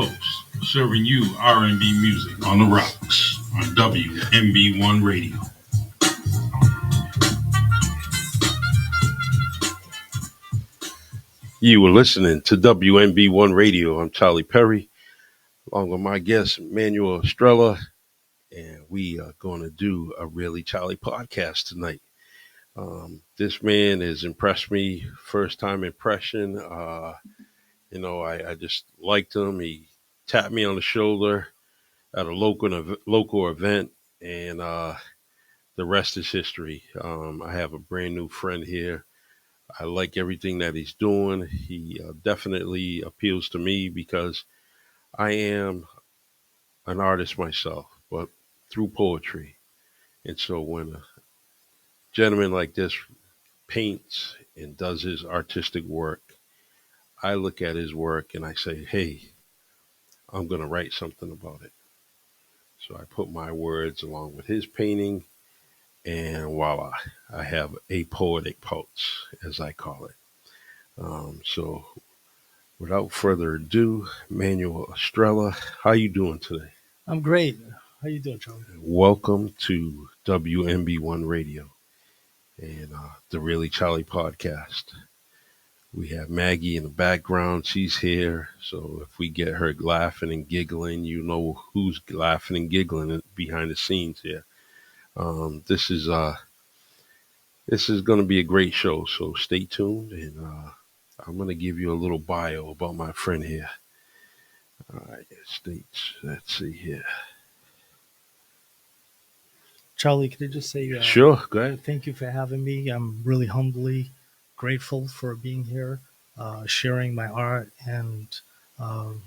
host, serving you R&B music on the rocks on WMB1 Radio. You were listening to WMB1 Radio. I'm Charlie Perry, along with my guest, Manuel Estrela, and we are going to do a Really Charlie podcast tonight. This man has impressed me, first time impression. I just liked him. He tapped me on the shoulder at a local event, and the rest is history. I have a brand new friend here. I like everything that he's doing. He definitely appeals to me because I am an artist myself, but through poetry. And so when a gentleman like this paints and does his artistic work, I look at his work and I say, hey, I'm going to write something about it. So I put my words along with his painting, and voila, I have a poetic pulse, as I call it. So without further ado, Manuel Estrela, how you doing today? I'm great. How you doing, Charlie? Welcome to WMB1 Radio and the Really Charlie podcast. We have Maggie in the background. She's here. So if we get her laughing and giggling, you know who's laughing and giggling behind the scenes here. This is going to be a great show. So stay tuned, and I'm going to give you a little bio about my friend here. All right, it states. Let's see here. Charlie, could I just say Sure, go ahead. thank you for having me. I'm really humbly grateful for being here, sharing my art and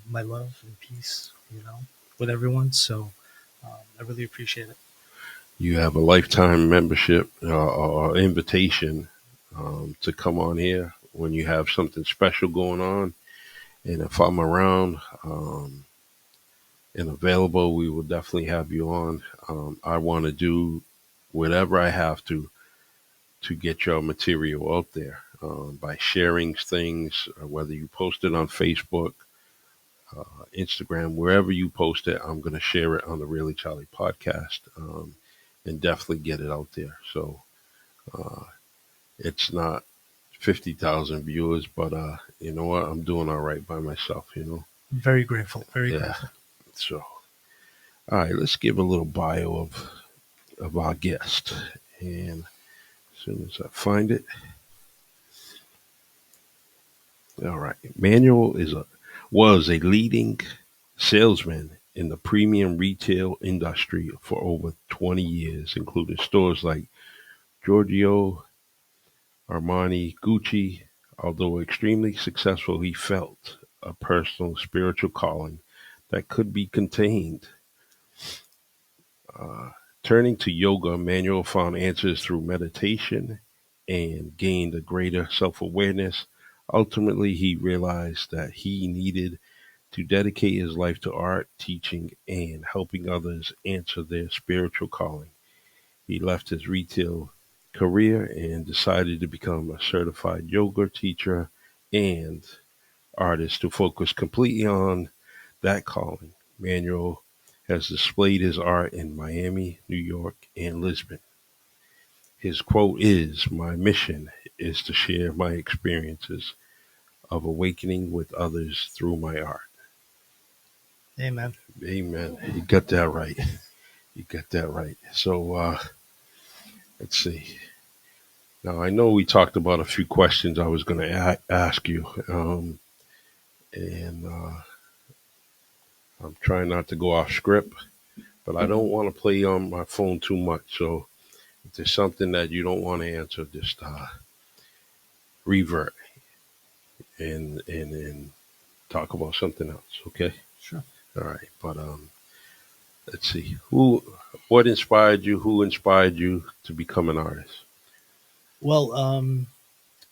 my love and peace, with everyone. So I really appreciate it. You have a lifetime membership or invitation to come on here when you have something special going on. And if I'm around and available, we will definitely have you on. I want to do whatever I have to get your material out there by sharing things, whether you post it on Facebook, Instagram, wherever you post it, I'm going to share it on the Really Charlie podcast and definitely get it out there. So it's not 50,000 viewers, but you know what? I'm doing all right by myself. Very grateful. Very Yeah. grateful. So, all right, let's give a little bio of our guest. And as soon as I find it. All right. Manuel was a leading salesman in the premium retail industry for over 20 years, including stores like Giorgio, Armani, Gucci. Although extremely successful, he felt a personal spiritual calling that could be contained. Uh, Turning to yoga, Manuel found answers through meditation and gained a greater self awareness. Ultimately, he realized that he needed to dedicate his life to art, teaching, and helping others answer their spiritual calling. He left his retail career and decided to become a certified yoga teacher and artist to focus completely on that calling. Manuel has displayed his art in Miami, New York, and Lisbon. His quote is, "My mission is to share my experiences of awakening with others through my art." Amen. Amen. You got that right. You got that right. So let's see. Now, I know we talked about a few questions I was going to ask you, and I'm trying not to go off script, but I don't want to play on my phone too much. So if there's something that you don't want to answer, just revert and talk about something else. Okay. Sure. All right. But let's see. What inspired you? Who inspired you to become an artist? Well,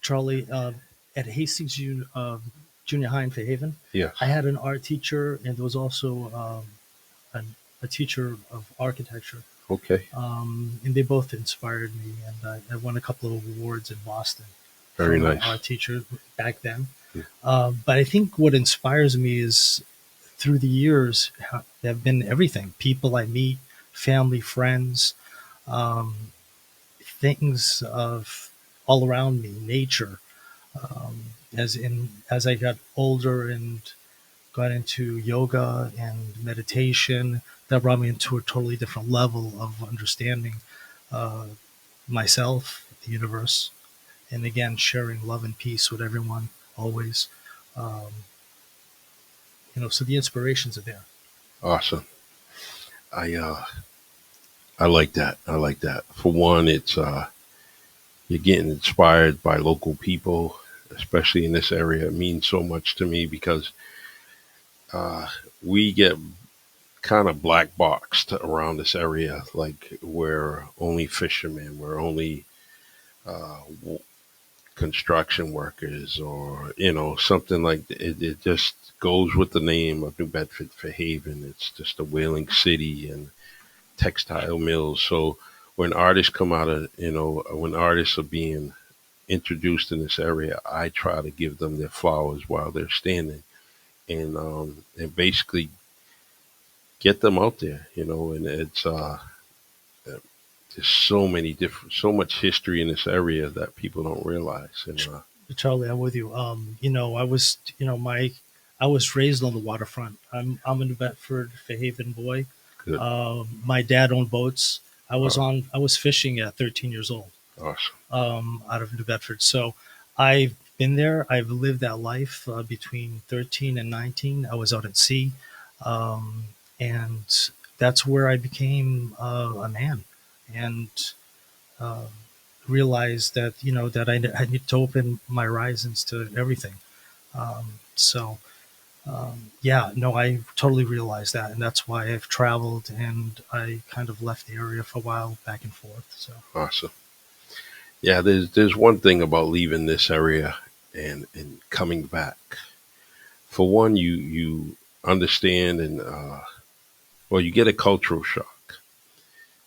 Charlie, at Hastings Junior High in Fairhaven, Yes. I had an art teacher, and there was also a teacher of architecture. Okay. And they both inspired me, and I won a couple of awards in Boston Very from nice. my art teacher back then. Yeah. But I think what inspires me is through the years have been everything. People I meet, family, friends, um, things of all around me, nature. As I got older and got into yoga and meditation, that brought me into a totally different level of understanding uh, myself, the universe, and again sharing love and peace with everyone always. Um, so the inspirations are there. Awesome. I like that. I like that. For one, it's you're getting inspired by local people, especially in this area. It means so much to me because uh, we get kind of black boxed around this area. Like we're only fishermen, we're only uh, construction workers, or something like that. It just goes with the name of New Bedford for Haven. It's just a whaling city and textile mills. So when artists come out of when artists are being introduced in this area, I try to give them their flowers while they're standing, and basically get them out there. And it's there's so much history in this area that people don't realize. And Charlie, I'm with you. I was raised on the waterfront. I'm a New Bedford, Fairhaven boy. good, My dad owned boats. uh, I was fishing at 13 years old, awesome, out of New Bedford. So I've been there. I've lived that life between 13 and 19. I was out at sea, um, and that's where I became a man, and uh, realized that I need to open my horizons to everything. Yeah, no, I totally realized that, and that's why I've traveled and I kind of left the area for a while, back and forth. So awesome. Yeah, there's one thing about leaving this area and coming back. For one, you understand and well, you get a cultural shock.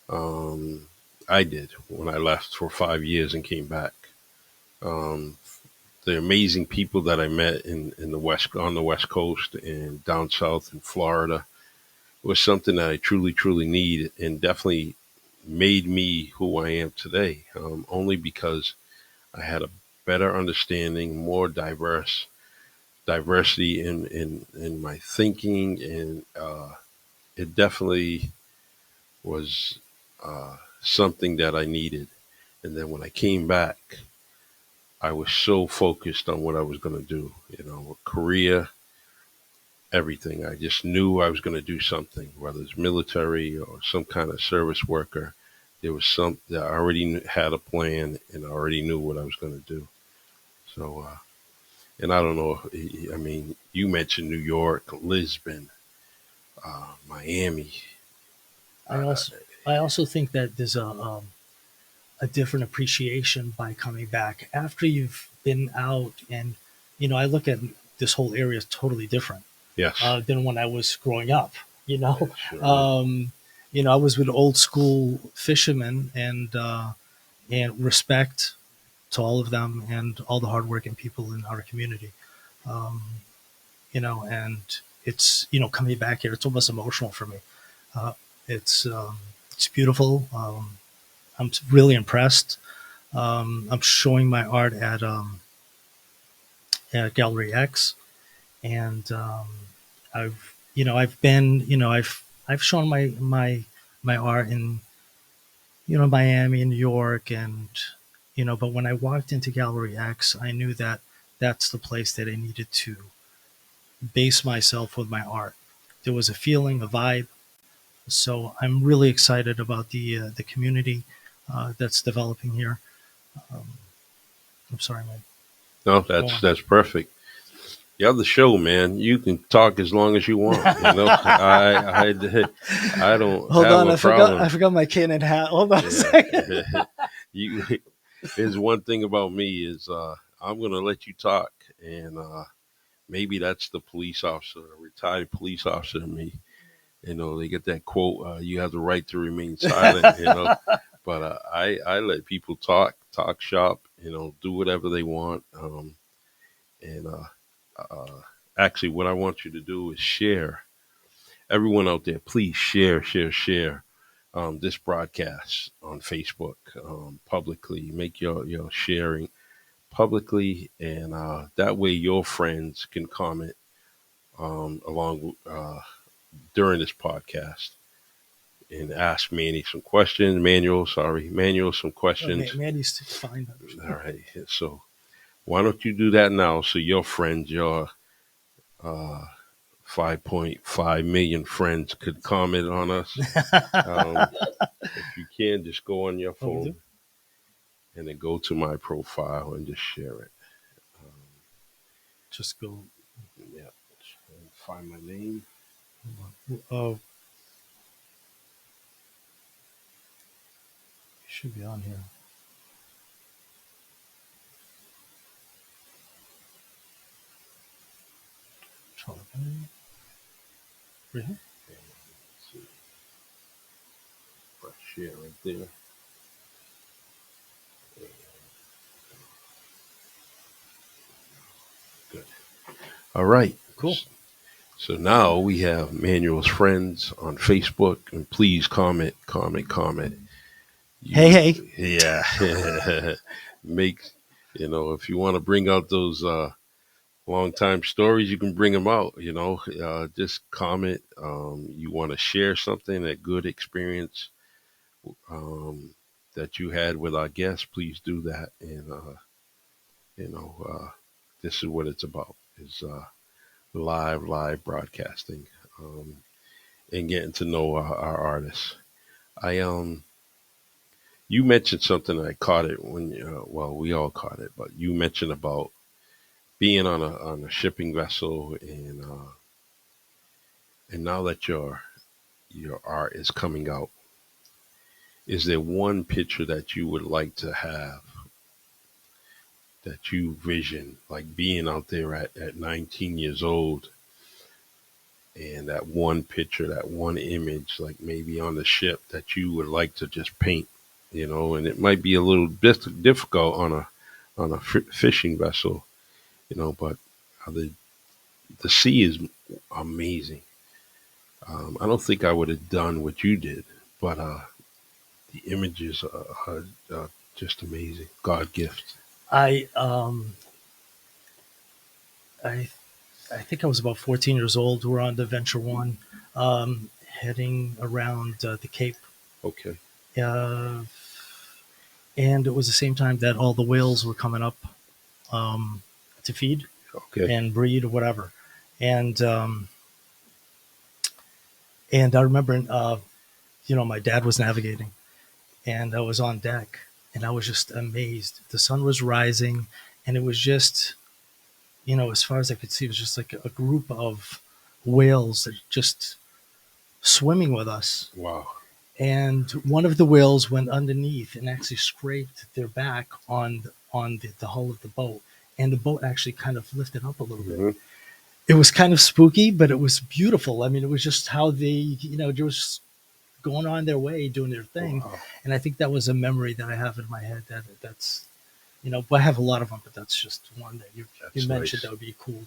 Um, I did when I left for 5 years and came back. Um, the amazing people that I met in the west on the West Coast and down south in Florida was something that I truly need, and definitely made me who I am today. Only because I had a better understanding, more diversity in my thinking, and it definitely was something that I needed. And then when I came back, I was so focused on what I was going to do, career, everything. I just knew I was going to do something, whether it's military or some kind of service worker. There was something I already had a plan, and I already knew what I was going to do. So, and I don't know. I mean, you mentioned New York, Lisbon, Miami. I Uh, also I also think that there's a different appreciation by coming back after you've been out, and I look at this whole area is totally different yes, than when I was growing up. You it know, sure is. um, I was with old school fishermen, and respect to all of them and all the hardworking people in our community. Um, and it's coming back here. It's almost emotional for me. Uh, it's beautiful. I'm really impressed. I'm showing my art at Gallery X, and I've shown my art in Miami and New York, and but when I walked into Gallery X, I knew that that's the place that I needed to base myself with my art. There was a feeling, a vibe. So I'm really excited about the community that's developing here. Um, I'm sorry, man. No, Go that's on. that's perfect. You have the show, man. You can talk as long as you want. I don't Hold have on, a I problem. forgot my cane and hat. Hold on a Yeah. second. you There's one thing about me is I'm gonna let you talk, and maybe that's the police officer, retired police officer in me. They get that quote, "You have the right to remain silent." But I let people talk shop, do whatever they want, and uh, actually, what I want you to do is share. Everyone out there, please share this broadcast on Facebook publicly. Make your sharing publicly, and that way your friends can comment along during this podcast and ask Manny some questions. Manuel some questions. Mandy's fine. All right, so why don't you do that now so your friends, your uh, 5.5 million friends could comment on us. Um, if you can, just go on your What we do? phone and then go to my profile and just share it. Um, Just go. yeah, find my name. Oh, should be on here. Charlie Perry. Right here? And let's see, press share right there. Good. All right. Cool. So now we have Manuel's friends on Facebook, and please comment. Hey. Yeah. Make, if you want to bring out those long time stories, you can bring them out. Just comment. You want to share something, a good experience um, that you had with our guests, please do that. And you know, this is what it's about: is live broadcasting and getting to know our artists. I You mentioned something. I caught it when well, we all caught it, but you mentioned about being on a shipping vessel, and now that your art is coming out, is there one picture that you would like to have that you vision, like being out there at 19 years old, and that one picture, that one image, like maybe on the ship that you would like to just paint, and it might be a little bit difficult on a fishing vessel, but the sea is amazing. I don't think I would have done what you did, but the images are just amazing. God gift. I I I think I was about 14 years old. We're on the Venture One, heading around the Cape, Okay. uh, and it was the same time that all the whales were coming up um, to feed Okay. and breed or whatever. And I remember, my dad was navigating, and I was on deck, and I was just amazed. The sun was rising, and it was just, as far as I could see, it was just like a group of whales that just swimming with us. Wow. And one of the whales went underneath and actually scraped their back on the hull of the boat, and the boat actually kind of lifted up a little bit. Hmm. It was kind of spooky, but it was beautiful. I mean, it was just how they were just going on their way, doing their thing. Wow. And I think that was a memory that I have in my head that's, but I have a lot of them, but that's just one that you That's mentioned nice. that would be cool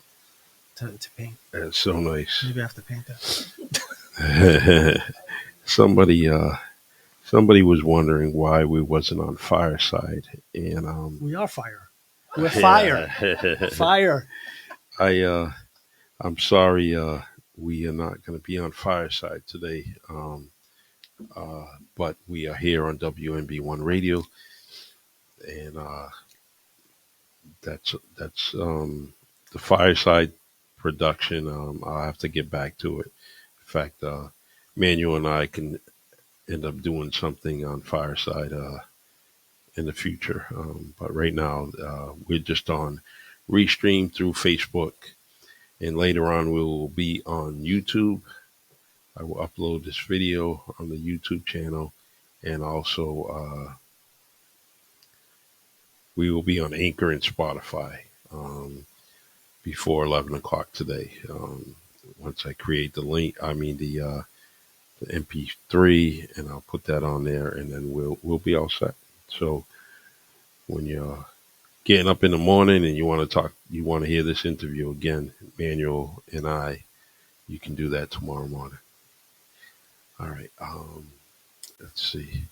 to paint. That's so nice. Maybe I have to paint that. Somebody was wondering why we wasn't on Fireside, and We are fire. We're fire. yeah. Fire. I'm sorry, we are not going to be on Fireside today, but we are here on WNB1 Radio, and the Fireside production. I'll have to get back to it. In fact, Manuel and I can end up doing something on Fireside in the future, but right now we're just on Restream through Facebook, and later on we will be on YouTube. I will upload this video on the YouTube channel, and also we will be on Anchor and Spotify before 11 o'clock today. Once I create the link, the MP3, and I'll put that on there, and then we'll be all set. So when getting up in the morning and you want to talk, you want to hear this interview again, Manuel and I, you can do that tomorrow morning. All right. Let's see.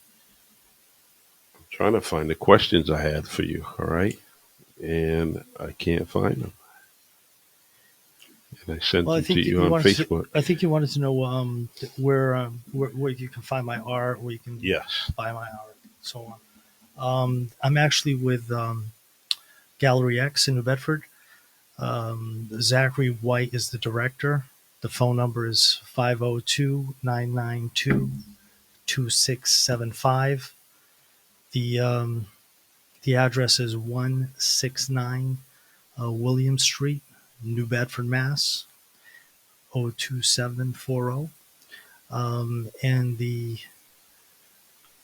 I'm trying to find the questions I had for you. All right. And I can't find them. And I sent Well, I them to think you you on wanted to. Facebook. I think you wanted to know where you can find my art, where you can Yes. buy my art, so on. I'm actually with Gallery X in New Bedford. Zachary White is the director. The phone number is 502-992-2675. The um, the address is 169 William Street, New Bedford, Mass. 02740. And the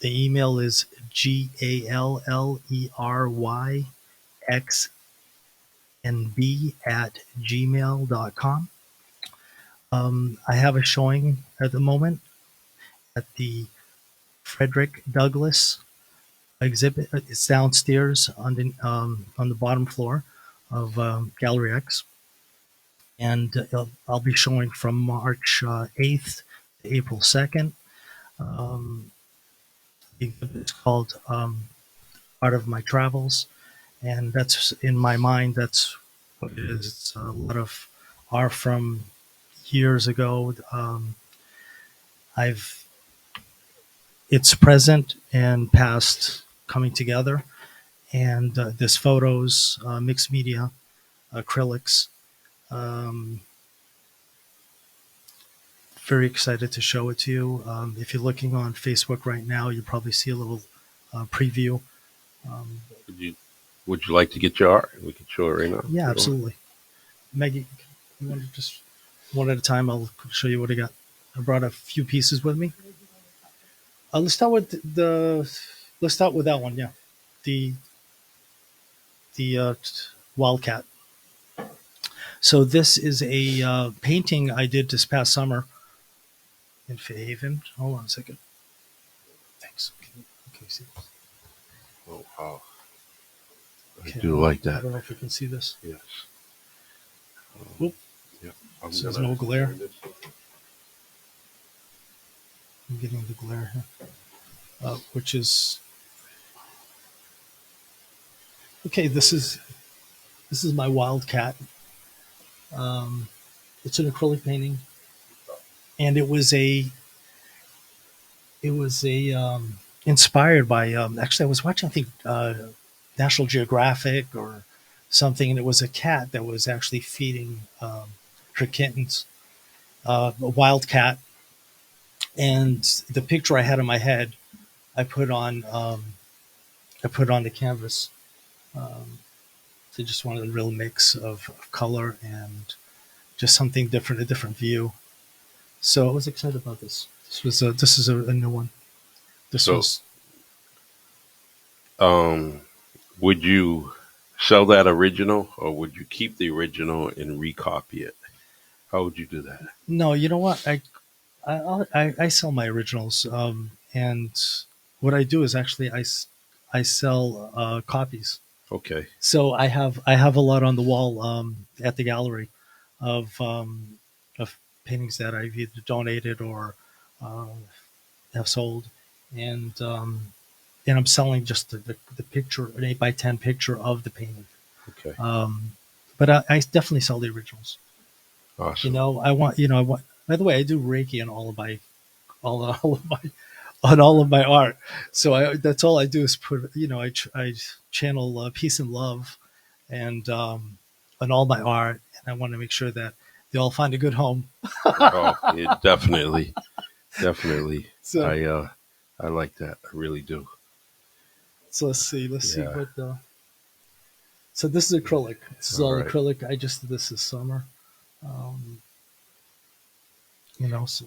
email is galleryxnb@gmail.com. I have a showing at the moment at the Frederick Douglass exhibit. It's downstairs on the bottom floor of Gallery X, and I'll be showing from March 8th to April 2nd. Um, the exhibit is called Art of My Travels, and that's in my mind. That's what it is. It's a lot of art from years ago. I've It's present and past coming together, and this photos, mixed media, acrylics. Um, Very excited to show it to you. If you're looking on Facebook right now, you probably see a little preview. Um, Would you Would you like to get your art? We can show it right now if yeah, you want. absolutely. Maggie, you want to just one at a time? I'll show you what I got. I brought a few pieces with me. Let's start with Let's start with that one. Yeah, the the wildcat. So this is a painting I did this past summer in Fairhaven. Hold on a second. Thanks. Okay, see. Oh, wow. I Okay, do like I that. don't know if you can see this. Yes. Oop, Yeah. I'm so there's gonna no glare. turn this. I'm getting the glare here, which is okay. This is my wildcat. Um, it's an acrylic painting, and it was a inspired by actually I was watching I think National Geographic or something, and it was a cat that was actually feeding her kittens, a wild cat, and the picture I had in my head I put on I put on the canvas. Um, so just wanted a real mix of color and just something different, a different view. So I was excited about this. This is a new one. This So, was um, would you sell that original, or would you keep the original and recopy it? How would you do that? no. You know what? I sell my originals, and what I do is actually I sell copies. Okay. So I have a lot on the wall at the gallery of paintings that I've either donated or uh, have sold, and I'm selling just the picture, an 8 by 10 picture of the painting. Okay. Um, but I definitely sell the originals. You Awesome. know, I want. By the way, I do Reiki on all of my on all of my art. So that's all I do is put. I channel peace and love, and on all my art, and I want to make sure that they all find a good home. Oh, yeah, definitely, definitely. So I like that. I really do. let's see, Yeah. what. So this is acrylic. This is All all right. acrylic. I just did this summer. Um, so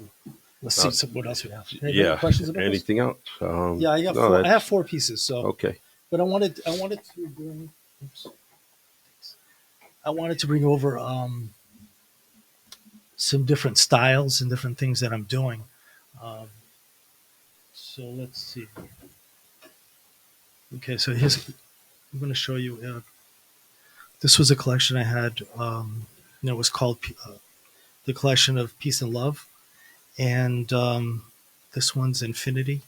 let's see Uh, what else we have. Have you any yeah. questions about this? Anything else? Yeah, I got No, four. I have that's four pieces. So, okay. but I wanted to bring. Oops, I wanted to bring over some different styles and different things that I'm doing. Um, so let's see. Okay, so I'm going to show you. This was a collection I had. It was called the collection of Peace and Love, and this one's Infinity.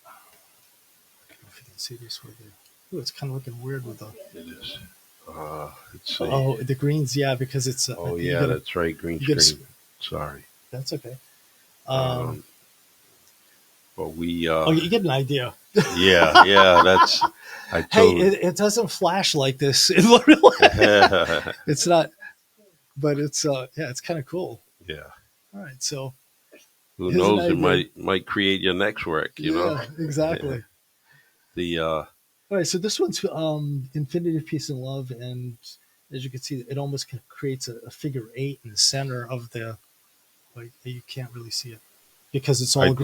I don't know if you can see this with the. Oh, it's kind of looking weird with the. It is. Let's see. Oh, the greens, yeah, because it's. Oh, yeah, that's right. Green screen. Sorry. That's okay. But we. Oh, you get an idea. Yeah, that's. I Hey, told. it doesn't flash like this in real life. It's not, but it's yeah, it's kind of cool. Yeah. All right, so Who here's an knows? It idea. might create your next work. You know. Yeah, exactly. The. All right, so this one's Infinity, Peace, and Love, and as you can see, it almost creates a figure eight in the center of the. Like you can't really see it because it's all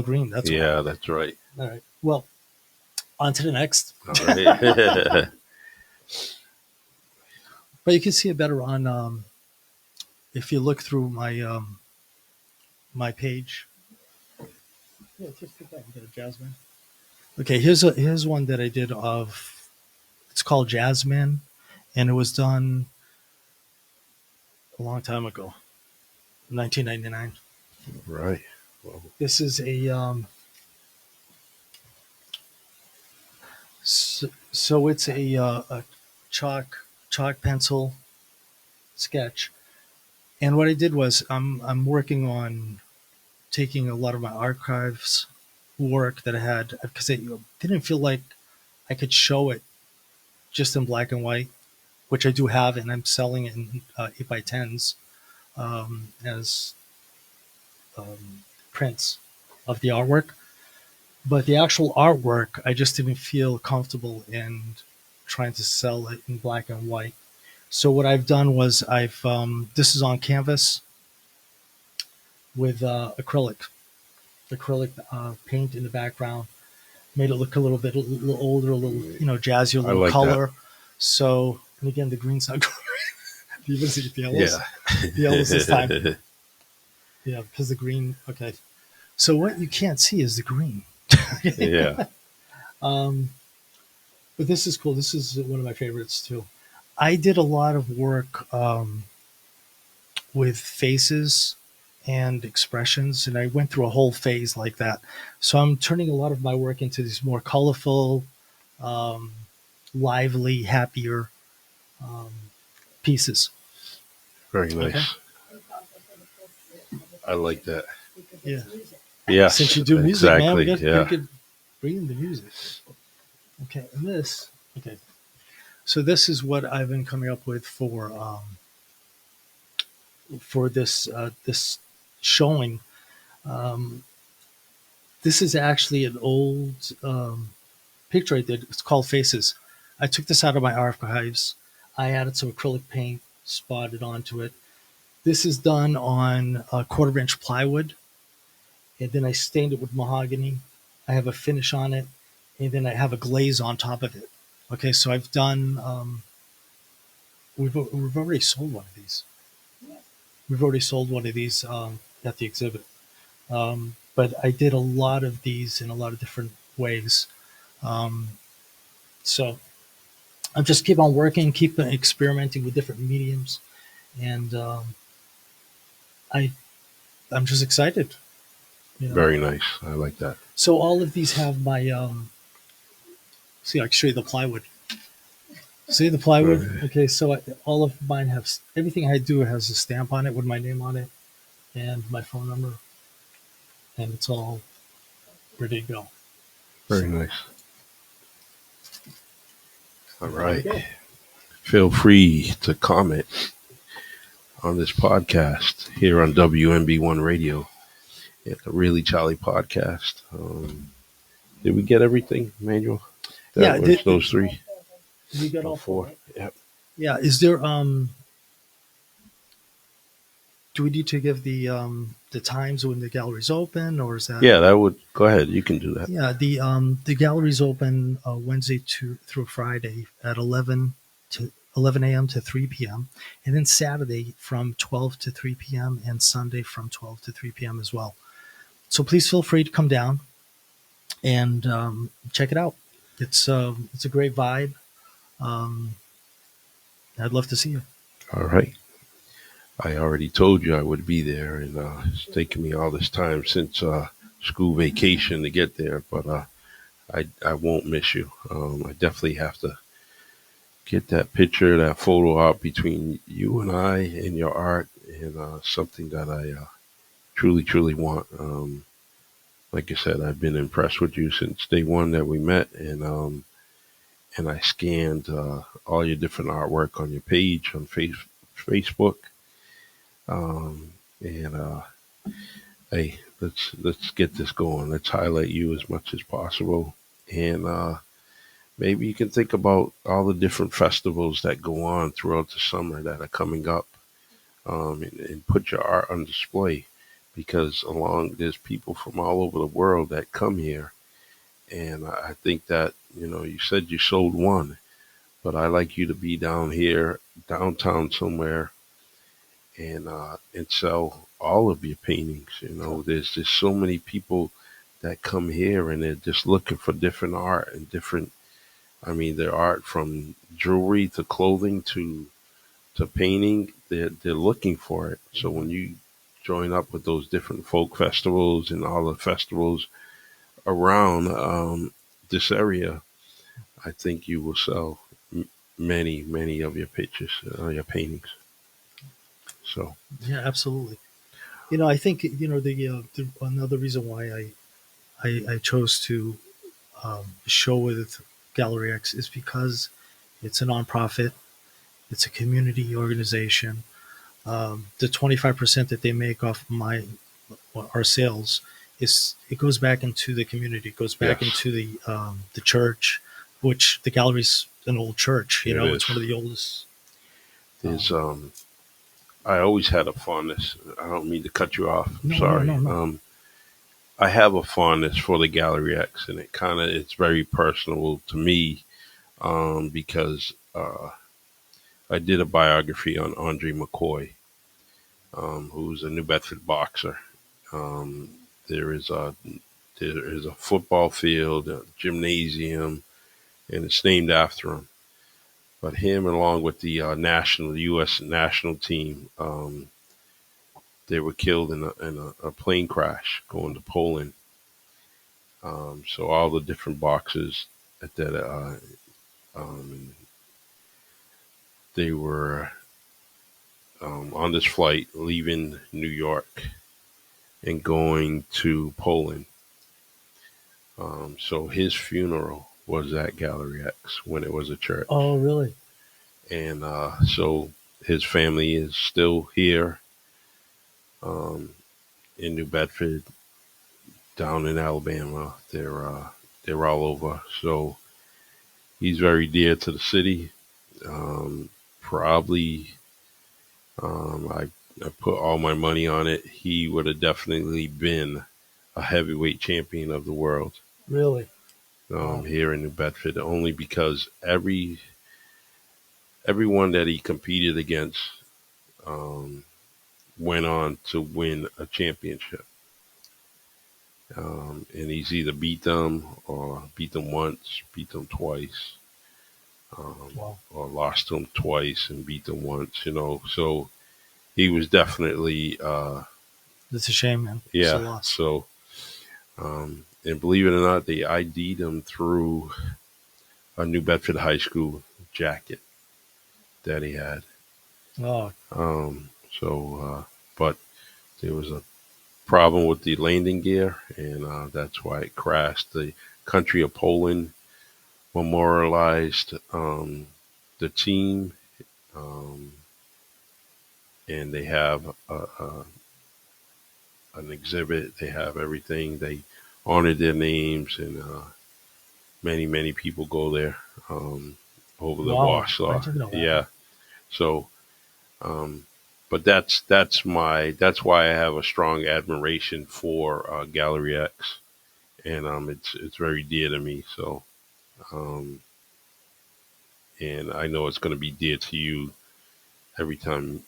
green. That's Yeah, why. that's right. All right. Well, on to the next. All right. But you can see it better on if you look through my page. Yeah, just take that and get a Jasmine. Okay, here's one that I did of. It's called Jasmine, and it was done a long time ago, 1999. Right. Well, This is a so it's a chalk pencil sketch, and what I did was I'm working on taking a lot of my archives work that I had because I didn't feel like I could show it just in black and white, which I do have, and I'm selling it in 8x10s as prints of the artwork. But the actual artwork, I just didn't feel comfortable in trying to sell it in black and white. So what I've done was this is on canvas with acrylic paint in the background, made it look a little older, a little jazzy, a I little like color. that. So, and again, the green's not great. You even see the yellows. Yeah. The yellows this time. Yeah, because the green. Okay, so what you can't see is the green. Yeah. But this is cool. This is one of my favorites too. I did a lot of work with faces and expressions, and I went through a whole phase like that. So I'm turning a lot of my work into these more colorful, um, lively, happier um, pieces. Very nice. Okay. I like that. Yeah. Yes. Since you do music, man, exactly. we could bring in the music. Okay, and this. Okay, so this is what I've been coming up with for this showing. Um, this is actually an old picture I did. It's called Faces. I took this out of my archives. I added some acrylic paint, spotted onto it. This is done on a 1/4 inch plywood, and then I stained it with mahogany. I have a finish on it, and then I have a glaze on top of it. Okay, so I've done. We've already sold one of these. We've already sold one of these at the exhibit. But I did a lot of these in a lot of different ways. Um, so I'm just keep on working, keep experimenting with different mediums, and I I'm just excited. You know. Very nice. I like that. So all of these have my see. I can show you the plywood. See the plywood? Right. Okay, so all of mine have everything I do has a stamp on it with my name on it and my phone number, and it's all ready to go. Very nice. All right. Okay. Feel free to comment on this podcast here on WMB1 Radio at the Really Charlie podcast. Did we get everything, Manuel? Yeah, Those three? You got all four. Four. Yep. Yeah. Is there do we need to give the times when the gallery's open, or is that? Yeah, that would go ahead. You can do that. Yeah. The gallery's open Wednesday through Friday at 11 a.m. to 3 p.m. and then Saturday from 12 to 3 p.m. and Sunday from 12 to 3 p.m. as well. So please feel free to come down. and check it out. It's a great vibe. Um, I'd love to see you. All right. I already told you I would be there, and it's taken me all this time since school vacation to get there, but I won't miss you. I definitely have to get that picture, that photo out between you and I and your art, and something that I truly, truly want. Like I said, I've been impressed with you since day one that we met, and I scanned all your different artwork on your page on Facebook. And Hey, let's get this going. Let's highlight you as much as possible, and maybe you can think about all the different festivals that go on throughout the summer that are coming up, and put your art on display. Because along there's people from all over the world that come here, and I think that you said you sold one, but I like you to be down here downtown somewhere and sell all of your paintings. There's just so many people that come here and they're just looking for different art and different. I mean, their art from jewelry to clothing to painting. They're looking for it. So when you join up with those different folk festivals and all the festivals around this area, I think you will sell many of your pictures, your paintings. So Yeah, absolutely. I think the another reason why I chose to show with Gallery X is because it's a nonprofit, it's a community organization. The 25% that they make off our sales is it goes back into the community, it goes back yes, into the church, which the gallery's an old church. it It's one is. of the oldest. There's Um, I always had a fondness. I don't mean to cut you off. I'm no, no, no, sorry. no. I have a fondness for the Gallery X, and it's very personal to me because I did a biography on Andre McCoy, who's a New Bedford boxer. Um, there is a football field, a gymnasium, and it's named after him. But him, along with the U.S. national team, they were killed in a plane crash going to Poland. So all the different boxes that um, they were on this flight leaving New York and going to Poland. So his funeral was at Gallery X when it was a church, Oh, really? and so his family is still here um, in New Bedford, down in Alabama. They're all over. So he's very dear to the city. Um, Probably, I put all my money on it. He would have definitely been a heavyweight champion of the world Really? Wow. here in New Bedford, only because everyone that he competed against um, went on to win a championship. And he's either beat them or beat them once, beat them twice, Wow. or lost them twice and beat them once. So he was definitely, That's a shame, man. It's a yeah. loss. So, and believe it or not, they ID'd him through a New Bedford High School jacket that he had. Oh, But there was a problem with the landing gear, and that's why it crashed. The country of Poland memorialized the team, um, and they have an exhibit. They have everything. They honored their names, and many people go there over the wow. I Warsaw. didn't know that. Yeah. So, um, but that's why I have a strong admiration for Gallery X, and it's very dear to me. So, um, and I know it's going to be dear to you every time.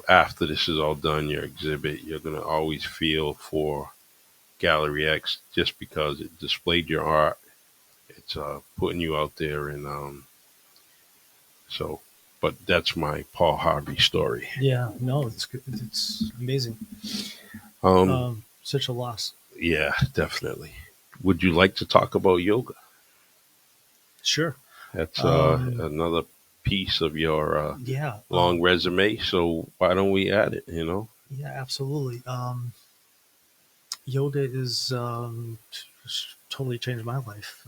After this is all done, your exhibit, you're going to always feel for Gallery X just because it displayed your art. It's putting you out there, and so. But that's my Paul Harvey story. Yeah, no, it's good. It's amazing. Um, Such a loss. yeah, definitely. Would you like to talk about yoga? Sure. That's Um, another piece of your yeah. long resume. So why don't we add it? Yeah, absolutely. Yoga is totally changed my life.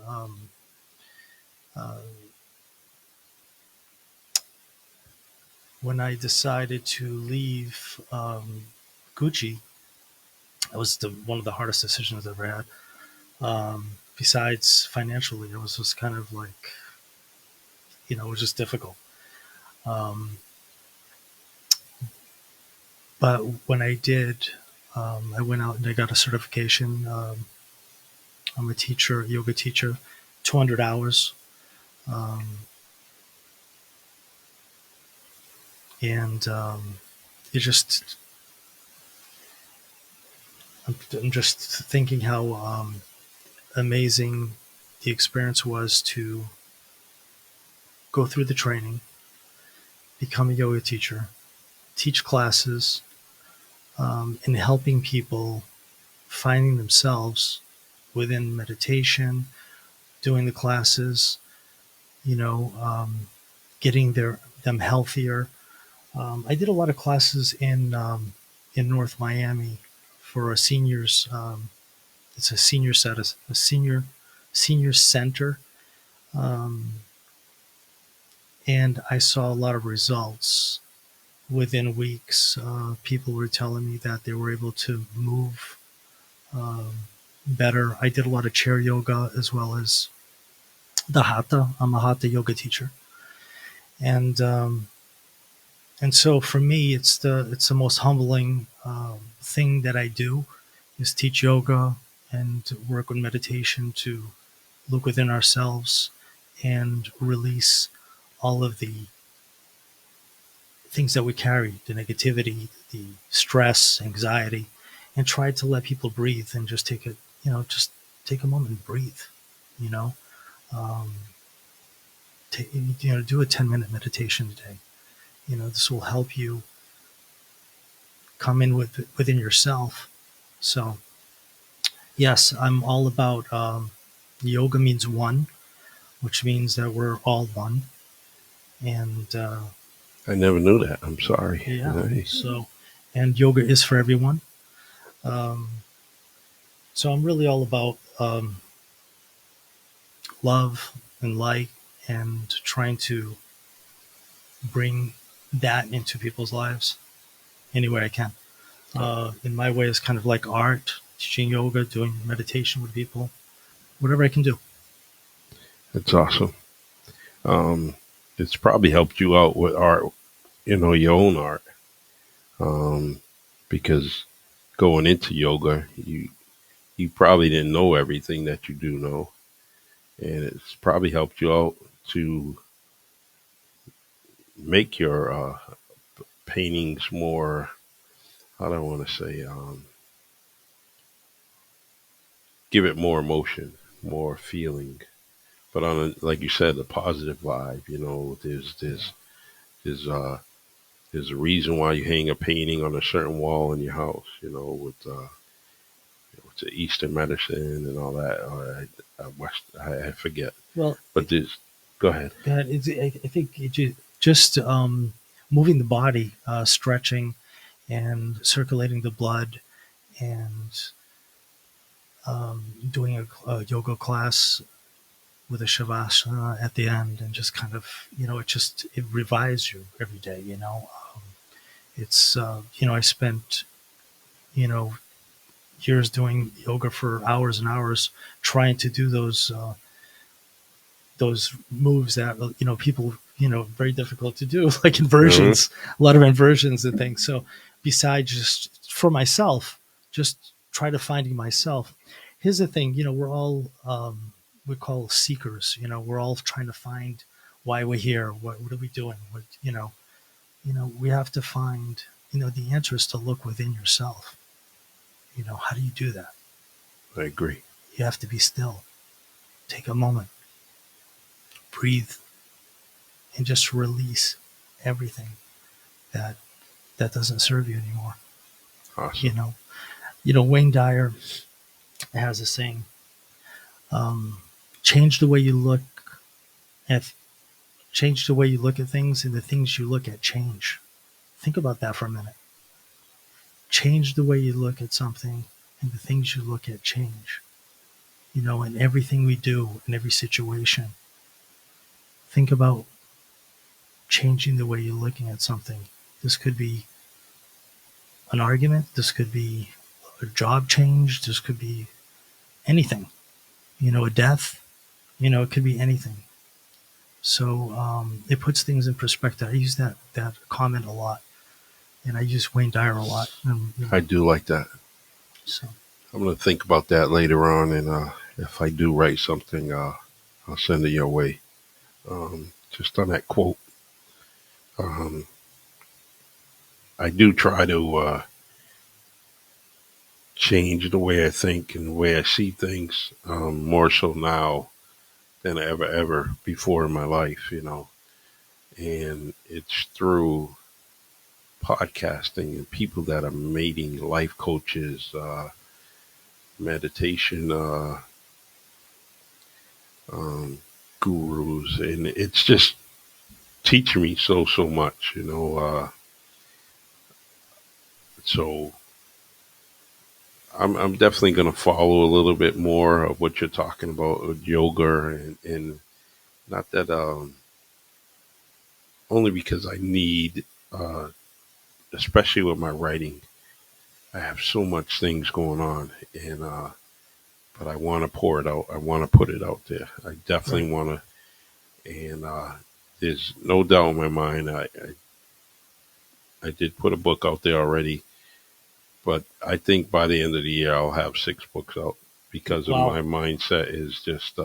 Uh, when I decided to leave Gucci, that was one of the hardest decisions I've ever had. Besides financially, it was just kind of like, it was just difficult. Um, but when I did, I went out and I got a certification. I'm a teacher, a yoga teacher, 200 hours. Um, and it just, I'm just thinking how amazing the experience was to go through the training, become a yoga teacher, teach classes, and helping people finding themselves within meditation, doing the classes, you know, um, getting them healthier. I did a lot of classes in North Miami for a seniors. It's a senior set, a senior center, um, and I saw a lot of results within weeks. People were telling me that they were able to move um, better. I did a lot of chair yoga as well as the hatha. I'm a hatha yoga teacher, and so for me, it's the most humbling thing that I do is teach yoga and work with meditation to look within ourselves and release all of the things that we carry, the negativity, the stress, anxiety, and try to let people breathe and just just take a moment and breathe, you know, um, do a 10-minute meditation a day. This will help you come in within yourself. So yes, I'm all about yoga means one, which means that we're all one. And I never knew that. I'm sorry. yeah, Hey. and yoga is for everyone. Um, so I'm really all about love and light and trying to bring that into people's lives any way I can. In my way, is kind of like art, teaching yoga, doing meditation with people, whatever I can do. That's awesome. Um, it's probably helped you out with art, your own art, um, because going into yoga, you probably didn't know everything that you do know, and it's probably helped you out to make your paintings more. How do I want to say? Give it more emotion, more feeling, but on like you said, a positive vibe. Yeah. There's there's a reason why you hang a painting on a certain wall in your house. With the Eastern medicine and all that. Or I forget, Well, but there's. Go ahead. God, I think just moving the body, stretching, and circulating the blood, and doing a yoga class with a shavasana at the end, and just kind of it revives you every day. It's I spent you know years doing yoga for hours and hours trying to do those moves that people very difficult to do like Hmm. inversions, a lot of inversions and things. So besides just for myself, just try to finding myself. Here's the thing, we're all we call seekers. We're all trying to find why we're here. What are we doing? We have to find the answer is to look within yourself. How do you do that? I agree. You have to be still. Take a moment, breathe, and just release everything that doesn't serve you anymore. You Awesome. know, Wayne Dyer has a saying: um, "Change the way you look at change the way you look at things, and the things you look at change." Think about that for a minute. Change the way you look at something, and the things you look at change. In everything we do, in every situation, think about changing the way you're looking at something. This could be an argument. This could be a job change. This could be anything. A death. It could be anything. So it puts things in perspective. I use that comment a lot, and I use Wayne Dyer a lot. I do like that. So I'm going to think about that later on, and if I do write something, I'll send it your way. Just on that quote, um, I do try to change the way I think and the way I see things, more so now than ever before in my life. And it's through podcasting and people that are meeting life coaches, meditation um, gurus, and it's just teaching me so much. So I'm definitely going to follow a little bit more of what you're talking about with yoga, and not that only because I need, uh, especially with my writing, I have so much things going on, and but I want to pour it out. I want to put it out there. I right. definitely want to, and there's no doubt in my mind. I did put a book out there already, but I think by the end of the year I'll have 6 books out because of Wow, my mindset is just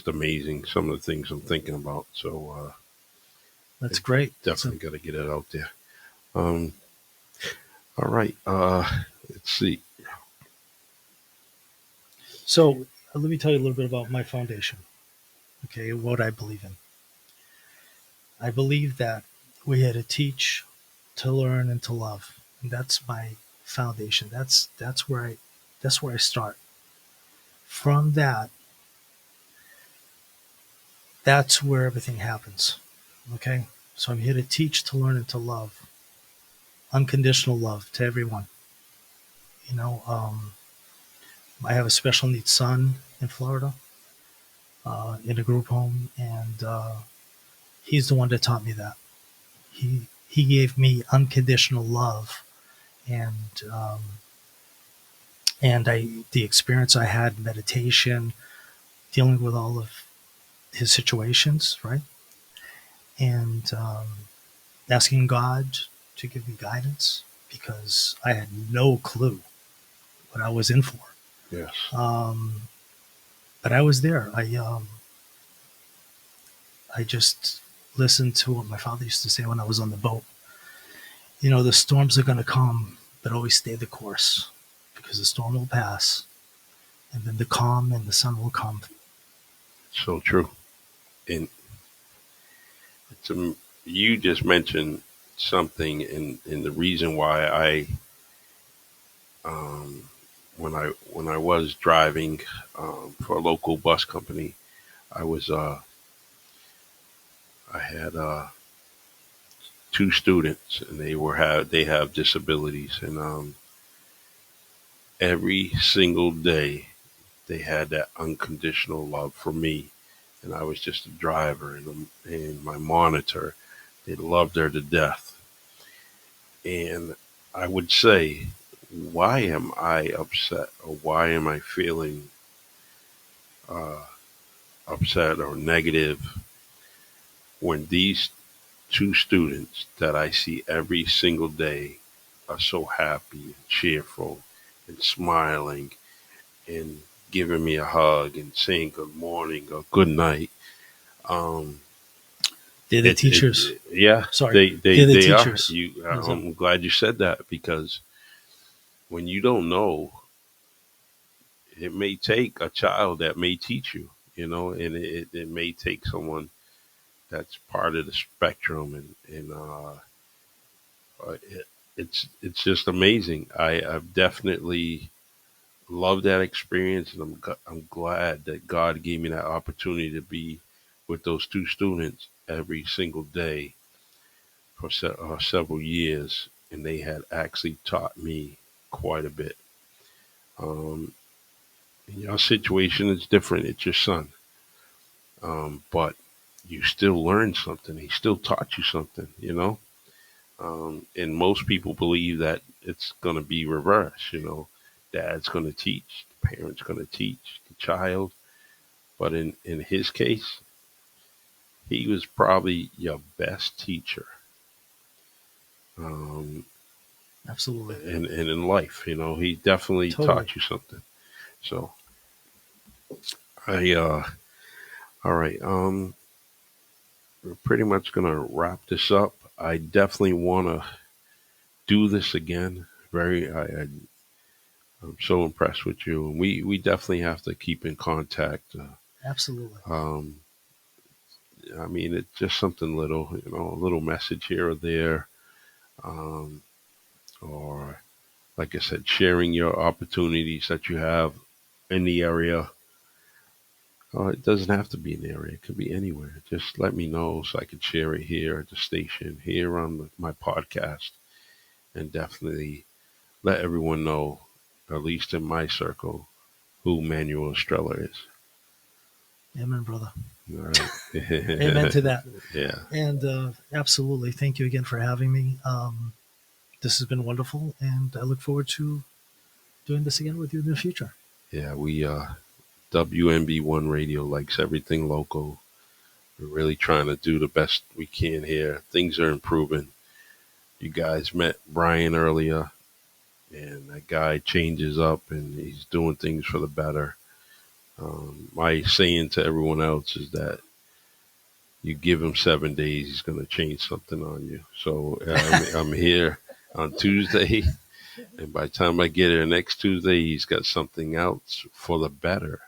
amazing. Some of the things I'm thinking about, so that's I great. So definitely got to get it out there. Um, all right, let's see. so let me tell you a little bit about my foundation. Okay, what I believe in. I believe that we had to teach, to learn, and to love, and that's my foundation. That's where I start. From that, that's where everything happens. Okay, so I'm here to teach, to learn, and to love. Unconditional love to everyone. You know, um, I have a special needs son in Florida, in a group home, and he's the one that taught me that. He gave me unconditional love, and the experience I had, meditation, dealing with all of his situations, right, and asking God to give me guidance because I had no clue what I was in for. Yes, Um, but I was there. I just listened to what my father used to say when I was on the boat. The storms are going to come, but always stay the course because the storm will pass, and then the calm and the sun will come. so true. And it's you just mentioned something, and the reason why um, when I was driving for a local bus company, I was I had 2 students, and they have disabilities, and every single day they had that unconditional love for me, and I was just a driver and my monitor. They loved her to death, and I would say, why am I upset, or why am I feeling uh, upset or negative when these 2 students that I see every single day are so happy and cheerful and smiling and giving me a hug and saying good morning or good night. Um, They're the teachers. yeah, Sorry, they they're the they are. teachers. You, That's it. I'm glad you said that because when you don't know it may take a child that may teach you, and it may take someone that's part of the spectrum, and it's just amazing. I've definitely loved that experience, and I'm glad that God gave me that opportunity to be with those two students every single day for several years, and they had actually taught me quite a bit. Um, your situation is different; it's your son, but you still learned something. He still taught you something. And most people believe that it's going to be reverse. Dad's going to teach, the parent's going to teach the child. But in his case, he was probably your best teacher, um, Absolutely. and in life. He definitely Totally. taught you something. So I all right. We're pretty much gonna wrap this up. I definitely want to do this again. I'm so impressed with you, and we definitely have to keep in contact. Absolutely. Um, I mean, it's just something little, a little message here or there, um, or like I said, sharing your opportunities that you have in the area. It doesn't have to be an area; it could be anywhere. Just let me know so I can share it here at the station, here on my podcast, and definitely let everyone know, at least in my circle, who Manuel Estrela is. Amen, brother. All right. Amen to that. Yeah. And absolutely, thank you again for having me. This has been wonderful, and I look forward to doing this again with you in the future. Yeah. We WNB1 Radio likes everything local. We're really trying to do the best we can here. Things are improving. You guys met Brian earlier, and that guy changes up and he's doing things for the better. My saying to everyone else is that you give him 7 days, he's going to change something on you. So I'm here on Tuesday, and by the time I get here next Tuesday, he's got something else for the better,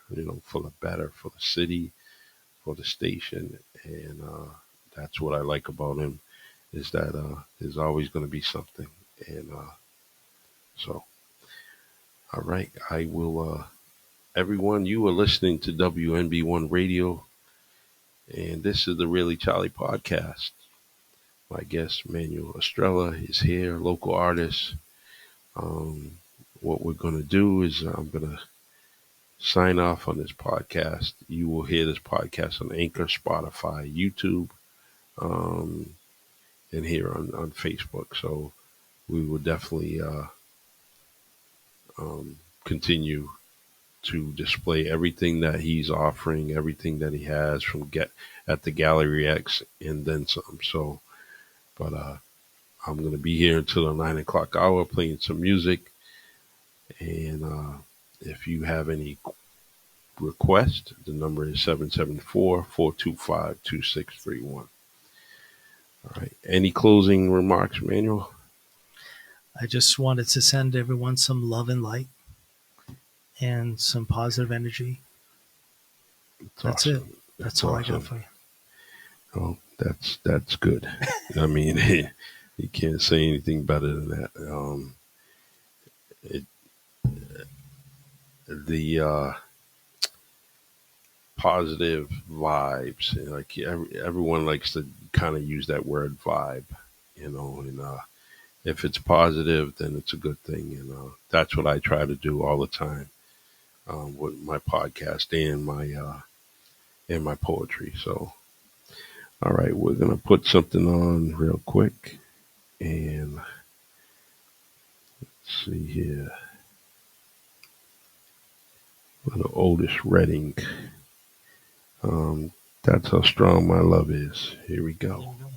for the better, for the city, for the station. And that's what I like about him, is that there's always going to be something. And so, all right, I will. Everyone, you are listening to WNB1 Radio, and this is the Really Charlie podcast. My guest, Manuel Estrela, is here, local artist. Um, what we're going to do is I'm going to sign off on this podcast. You will hear this podcast on Anchor, Spotify, YouTube, um, and here on Facebook. So we will definitely continue to display everything that he's offering, everything that he has from Get at the Gallery X, and then some. So, but I'm going to be here until the 9 o'clock hour playing some music. And if you have any request, the number is 774-425-2631. All right. Any closing remarks, Manuel? I just wanted to send everyone some love and light and some positive energy. It's That's it. awesome. That's That's all I got awesome. for you. Oh, that's good. I mean, you can't say anything better than that. It, the positive vibes, like everyone likes to kind of use that word vibe, and if it's positive, then it's a good thing. That's what I try to do all the time, with my podcast and my poetry. So, all right, we're gonna put something on real quick, and let's see here. Little Otis Redding. Um, that's how strong my love is. Here we There go. we go.